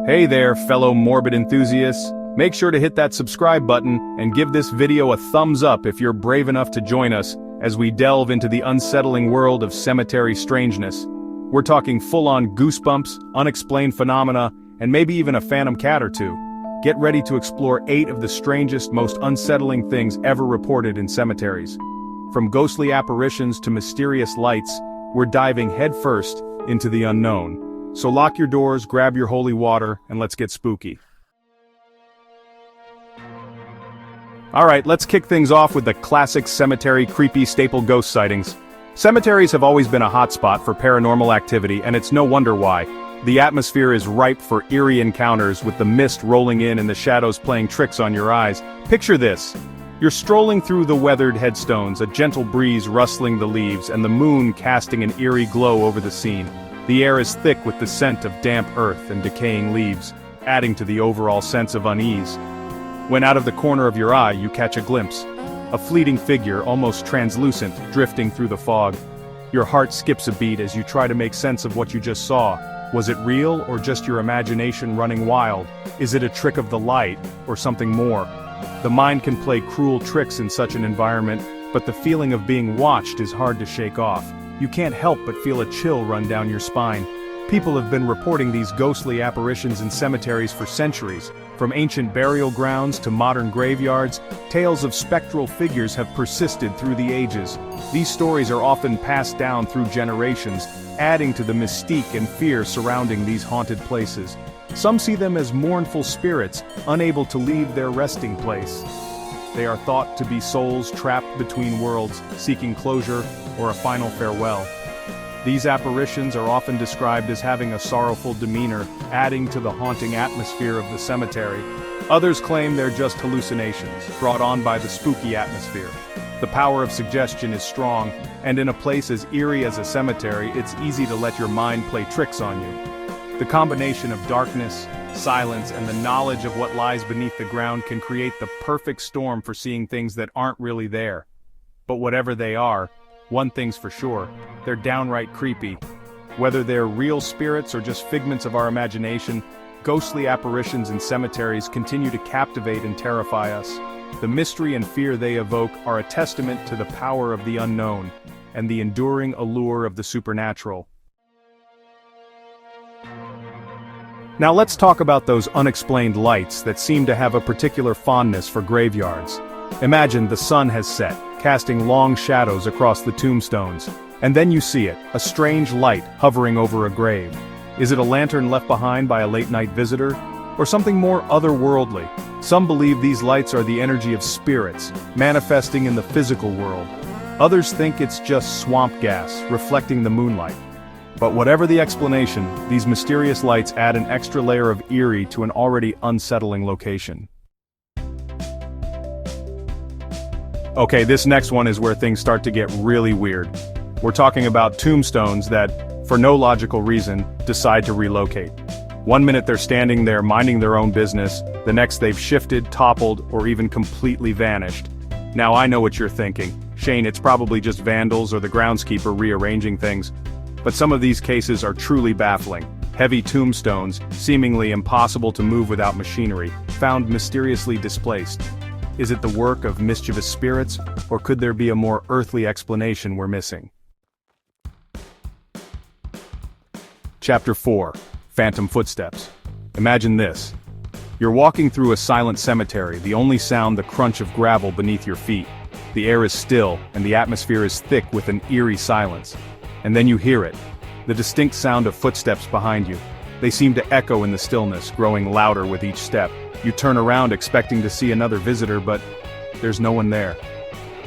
Hey there, fellow morbid enthusiasts. Make sure to hit that subscribe button and give this video a thumbs up if you're brave enough to join us as we delve into the unsettling world of cemetery strangeness. We're talking full-on goosebumps, unexplained phenomena, and maybe even a phantom cat or two. Get ready to explore 8 of the strangest, most unsettling things ever reported in cemeteries. From ghostly apparitions to mysterious lights, we're diving headfirst into the unknown. So lock your doors, grab your holy water, and let's get spooky. Alright, let's kick things off with the classic cemetery creepy staple ghost sightings. Cemeteries have always been a hotspot for paranormal activity, and it's no wonder why. The atmosphere is ripe for eerie encounters, with the mist rolling in and the shadows playing tricks on your eyes. Picture this. You're strolling through the weathered headstones, a gentle breeze rustling the leaves, and the moon casting an eerie glow over the scene. The air is thick with the scent of damp earth and decaying leaves, adding to the overall sense of unease. When out of the corner of your eye you catch a glimpse, a fleeting figure, almost translucent, drifting through the fog. Your heart skips a beat as you try to make sense of what you just saw. Was it real or just your imagination running wild? Is it a trick of the light or something more? The mind can play cruel tricks in such an environment, but the feeling of being watched is hard to shake off. You can't help but feel a chill run down your spine. People have been reporting these ghostly apparitions in cemeteries for centuries. From ancient burial grounds to modern graveyards, tales of spectral figures have persisted through the ages. These stories are often passed down through generations, adding to the mystique and fear surrounding these haunted places. Some see them as mournful spirits, unable to leave their resting place. They are thought to be souls trapped between worlds, seeking closure or a final farewell. These apparitions are often described as having a sorrowful demeanor, adding to the haunting atmosphere of the cemetery. Others claim they're just hallucinations, brought on by the spooky atmosphere. The power of suggestion is strong, and in a place as eerie as a cemetery, it's easy to let your mind play tricks on you. The combination of darkness, silence, and the knowledge of what lies beneath the ground can create the perfect storm for seeing things that aren't really there. But whatever they are, one thing's for sure, they're downright creepy. Whether they're real spirits or just figments of our imagination, ghostly apparitions in cemeteries continue to captivate and terrify us. The mystery and fear they evoke are a testament to the power of the unknown and the enduring allure of the supernatural. Now let's talk about those unexplained lights that seem to have a particular fondness for graveyards. Imagine the sun has set, casting long shadows across the tombstones, and then you see it, a strange light hovering over a grave. Is it a lantern left behind by a late-night visitor, or something more otherworldly? Some believe these lights are the energy of spirits, manifesting in the physical world. Others think it's just swamp gas, reflecting the moonlight. But whatever the explanation, these mysterious lights add an extra layer of eerie to an already unsettling location. Okay, this next one is where things start to get really weird. We're talking about tombstones that, for no logical reason, decide to relocate. One minute they're standing there minding their own business, the next they've shifted, toppled, or even completely vanished. Now I know what you're thinking. Shane, it's probably just vandals or the groundskeeper rearranging things. But some of these cases are truly baffling. Heavy tombstones, seemingly impossible to move without machinery, found mysteriously displaced. Is it the work of mischievous spirits, or could there be a more earthly explanation we're missing? Chapter 4. Phantom Footsteps. Imagine this. You're walking through a silent cemetery, the only sound the crunch of gravel beneath your feet. The air is still, and the atmosphere is thick with an eerie silence. And then you hear it, the distinct sound of footsteps behind you. They seem to echo in the stillness, growing louder with each step. You turn around expecting to see another visitor, but there's no one there.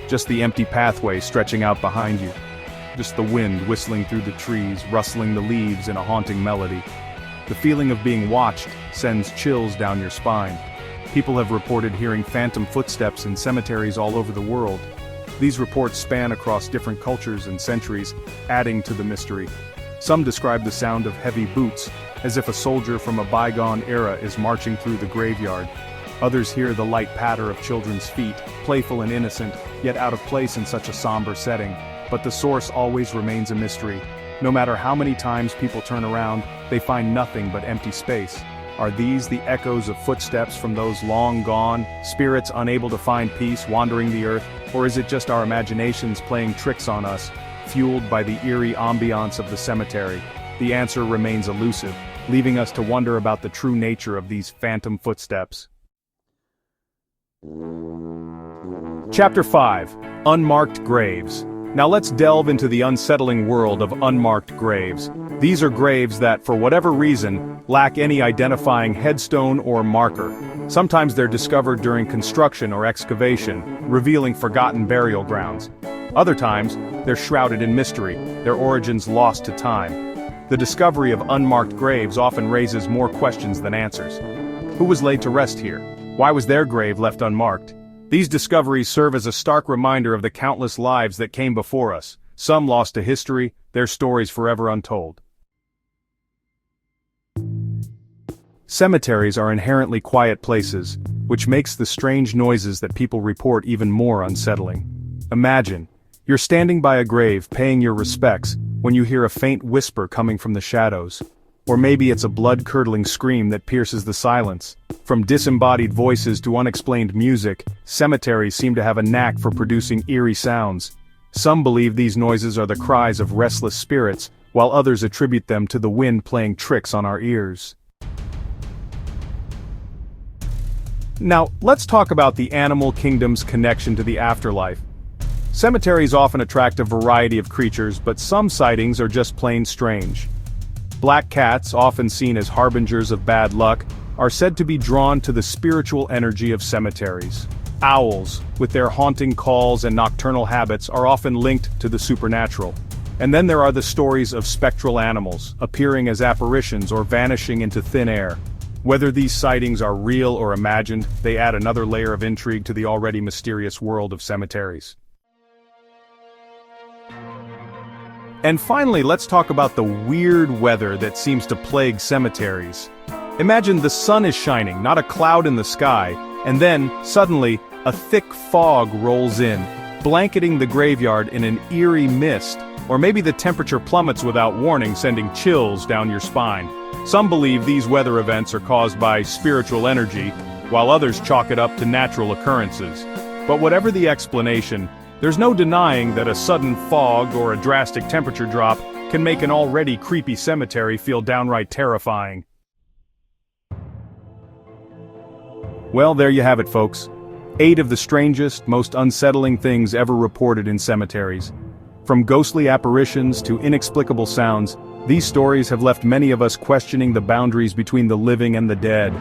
Just the empty pathway stretching out behind you. Just the wind whistling through the trees, rustling the leaves in a haunting melody. The feeling of being watched sends chills down your spine. People have reported hearing phantom footsteps in cemeteries all over the world. These reports span across different cultures and centuries, adding to the mystery. Some describe the sound of heavy boots, as if a soldier from a bygone era is marching through the graveyard. Others hear the light patter of children's feet, playful and innocent, yet out of place in such a somber setting. But the source always remains a mystery. No matter how many times people turn around, they find nothing but empty space. Are these the echoes of footsteps from those long gone, spirits unable to find peace wandering the earth, or is it just our imaginations playing tricks on us, fueled by the eerie ambiance of the cemetery? The answer remains elusive, leaving us to wonder about the true nature of these phantom footsteps. Chapter 5. Unmarked Graves. Now let's delve into the unsettling world of unmarked graves. These are graves that, for whatever reason, lack any identifying headstone or marker. Sometimes they're discovered during construction or excavation, revealing forgotten burial grounds. Other times, they're shrouded in mystery, their origins lost to time. The discovery of unmarked graves often raises more questions than answers. Who was laid to rest here? Why was their grave left unmarked? These discoveries serve as a stark reminder of the countless lives that came before us, some lost to history, their stories forever untold. Cemeteries are inherently quiet places, which makes the strange noises that people report even more unsettling. Imagine, you're standing by a grave paying your respects when you hear a faint whisper coming from the shadows. Or maybe it's a blood-curdling scream that pierces the silence. From disembodied voices to unexplained music, cemeteries seem to have a knack for producing eerie sounds. Some believe these noises are the cries of restless spirits, while others attribute them to the wind playing tricks on our ears. Now, let's talk about the animal kingdom's connection to the afterlife. Cemeteries often attract a variety of creatures, but some sightings are just plain strange. Black cats, often seen as harbingers of bad luck, are said to be drawn to the spiritual energy of cemeteries. Owls, with their haunting calls and nocturnal habits, are often linked to the supernatural. And then there are the stories of spectral animals, appearing as apparitions or vanishing into thin air. Whether these sightings are real or imagined, they add another layer of intrigue to the already mysterious world of cemeteries. And finally, let's talk about the weird weather that seems to plague cemeteries. Imagine the sun is shining, not a cloud in the sky, and then, suddenly, a thick fog rolls in, blanketing the graveyard in an eerie mist, or maybe the temperature plummets without warning, sending chills down your spine. Some believe these weather events are caused by spiritual energy, while others chalk it up to natural occurrences. But whatever the explanation, there's no denying that a sudden fog or a drastic temperature drop can make an already creepy cemetery feel downright terrifying. Well, there you have it, folks. 8 of the strangest, most unsettling things ever reported in cemeteries. From ghostly apparitions to inexplicable sounds, these stories have left many of us questioning the boundaries between the living and the dead.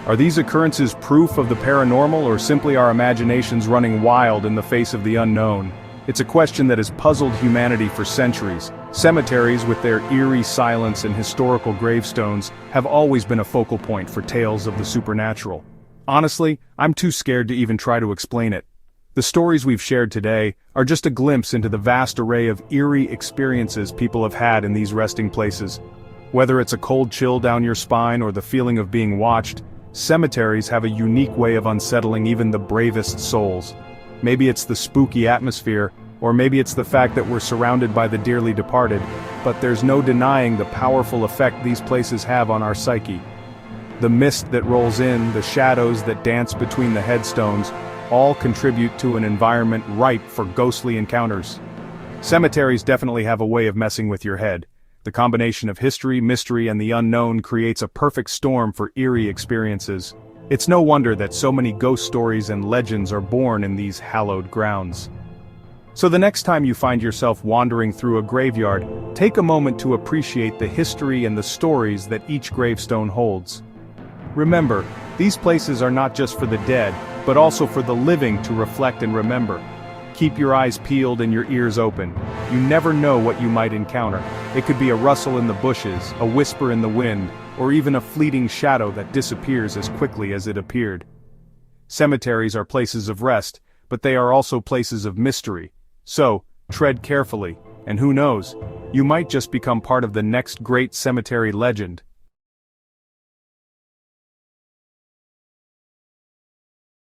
Are these occurrences proof of the paranormal or simply our imaginations running wild in the face of the unknown? It's a question that has puzzled humanity for centuries. Cemeteries, with their eerie silence and historical gravestones, have always been a focal point for tales of the supernatural. Honestly, I'm too scared to even try to explain it. The stories we've shared today are just a glimpse into the vast array of eerie experiences people have had in these resting places. Whether it's a cold chill down your spine or the feeling of being watched, cemeteries have a unique way of unsettling even the bravest souls. Maybe it's the spooky atmosphere, or maybe it's the fact that we're surrounded by the dearly departed, but there's no denying the powerful effect these places have on our psyche. The mist that rolls in, the shadows that dance between the headstones, all contribute to an environment ripe for ghostly encounters. Cemeteries definitely have a way of messing with your head. The combination of history, mystery, and the unknown creates a perfect storm for eerie experiences. It's no wonder that so many ghost stories and legends are born in these hallowed grounds. So the next time you find yourself wandering through a graveyard, take a moment to appreciate the history and the stories that each gravestone holds. Remember, these places are not just for the dead, but also for the living to reflect and remember. Keep your eyes peeled and your ears open. You never know what you might encounter. It could be a rustle in the bushes, a whisper in the wind, or even a fleeting shadow that disappears as quickly as it appeared. Cemeteries are places of rest, but they are also places of mystery. So, tread carefully, and who knows, you might just become part of the next great cemetery legend.